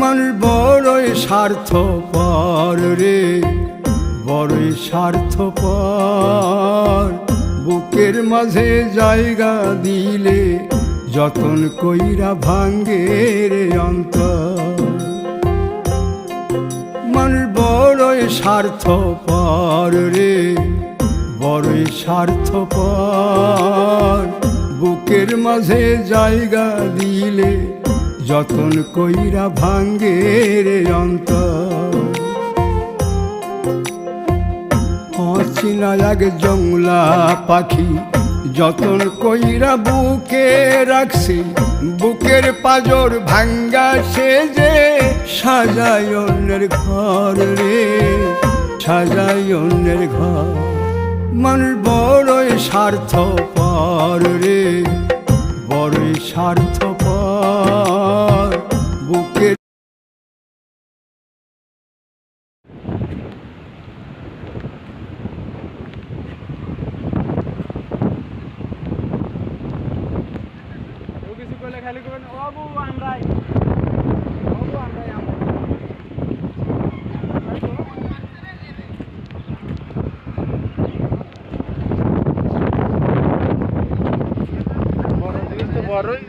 মানুষ বড়ই স্বার্থপর রে, বড়ই স্বার্থপর। বুকের মাঝে জায়গা দিলে যতন কইরা ভাঙ্গে রে অন্তর। মানুষ বড়ই স্বার্থপর রে, বড়ই স্বার্থপর। বুকের মাঝে জায়গা দিলে যতন কইরা ভাঙ্গে রে অন্তর। অচিনা এক জংলা পাখি যতন কইরা বুকে রাখছি, বুকের পাজর ভাঙ্গা সে যে সাজায় অন্যের ঘর রে, সাজায় অন্যের ঘর। মানুষ বড়ই স্বার্থপর রে, বড়ই স্বার্থপর। বুকের খালি করবেন বাবু আমরাই, বাবু আমরাই আমরা বড় জিনিস তো বড়ই।